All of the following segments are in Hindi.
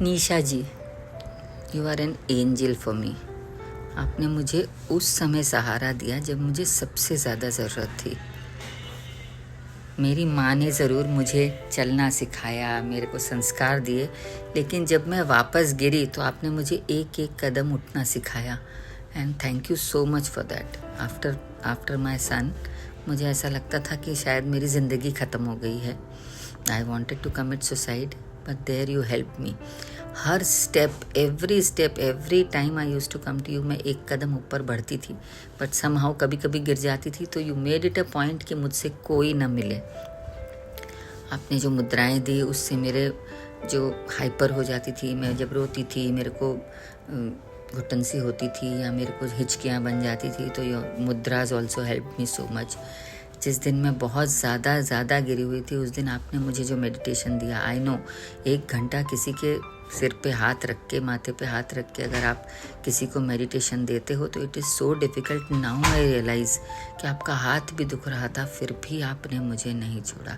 Nisha ji, you are an angel for me. आपने मुझे उस समय सहारा दिया जब मुझे सबसे ज़्यादा ज़रूरत थी। मेरी माँ ने ज़रूर मुझे चलना सिखाया, मेरे को संस्कार दिए, लेकिन जब मैं वापस गिरी तो आपने मुझे एक एक कदम उठना सिखाया। And thank you so much for that. After my son मुझे ऐसा लगता था कि शायद मेरी ज़िंदगी ख़त्म हो गई है। I wanted to commit suicide, but there you help me. हर step, every time I use to come to you, मैं एक कदम ऊपर बढ़ती थी, बट समहाउ कभी कभी गिर जाती थी। तो you made it a point कि मुझसे कोई न मिले। आपने जो मुद्राएं दी उससे मेरे जो हाइपर हो जाती थी, मैं जब रोती थी, मेरे को घुटन सी होती थी या मेरे को हिचकियाँ बन जाती थी, तो your मुद्राज also help me so much. जिस दिन मैं बहुत ज़्यादा गिरी हुई थी, उस दिन आपने मुझे जो मेडिटेशन दिया, आई नो 1 घंटा किसी के सिर पे हाथ रख के, माथे पे हाथ रख के अगर आप किसी को मेडिटेशन देते हो तो it is so difficult. Now I realise कि आपका हाथ भी दुख रहा था, फिर भी आपने मुझे नहीं छोड़ा।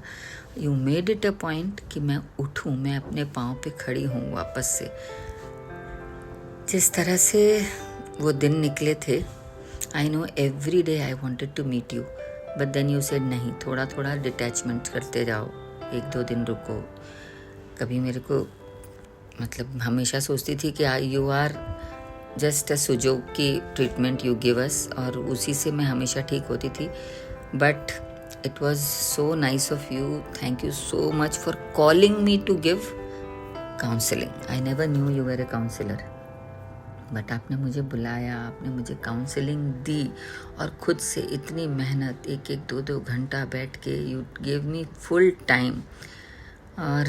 You made it a point कि मैं उठूँ, मैं अपने पाँव पे खड़ी हूँ वापस से। जिस तरह से वो दिन निकले थे, I know every day I wanted to meet you, but then you said नहीं, थोड़ा थोड़ा डिटैचमेंट करते जाओ, 1-2 दिन रुको। कभी मेरे को मतलब हमेशा सोचती थी कि यू आर जस्ट अ सुजोग की ट्रीटमेंट यू गिव अस, और उसी से मैं हमेशा ठीक होती थी। But it was so nice of you, thank you so much for calling me to give counselling. I never knew you were a counsellor, but आपने मुझे बुलाया, आपने मुझे काउंसलिंग दी, और खुद से इतनी मेहनत, 1-1, 2-2 घंटा बैठ के you give me full time. और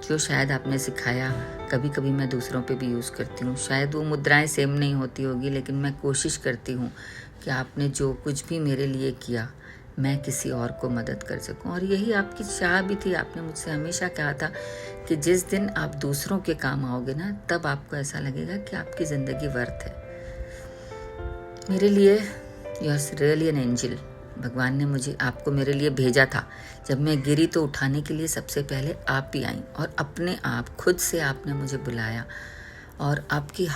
जो शायद आपने सिखाया कभी कभी मैं दूसरों पे भी यूज़ करती हूँ। शायद वो मुद्राएं सेम नहीं होती होगी, लेकिन मैं कोशिश करती हूँ कि आपने जो कुछ भी मेरे लिए किया मैं किसी और को मदद कर सकूं। और यही आपकी चाह भी थी। आपने मुझसे हमेशा कहा था कि जिस दिन आप दूसरों के काम आओगे ना, तब आपको ऐसा लगेगा कि आपकी ज़िंदगी वर्थ है। मेरे लिए you are really an angel. भगवान ने मुझे आपको मेरे लिए भेजा था। जब मैं गिरी तो उठाने के लिए सबसे पहले आप ही आई, और अपने आप खुद से आपने मुझे बुलाया। और आपकी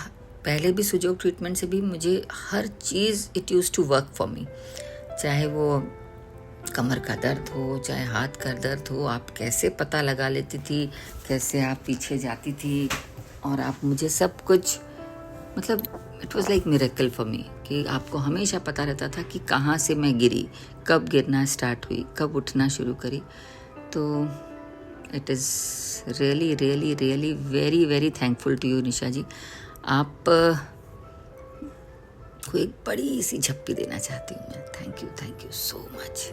पहले भी सुजोग ट्रीटमेंट से भी मुझे हर चीज़ it used to work for me. चाहे वो कमर का दर्द हो, चाहे हाथ का दर्द हो, आप कैसे पता लगा लेती थी, कैसे आप पीछे जाती थी, और आप मुझे सब कुछ, मतलब it was like miracle for me कि आपको हमेशा पता रहता था कि कहाँ से मैं गिरी, कब गिरना स्टार्ट हुई, कब उठना शुरू करी। तो it is really really really very very thankful to you Nisha ji. आप को एक बड़ी सी झप्पी देना चाहती हूँ मैं। Thank you so much.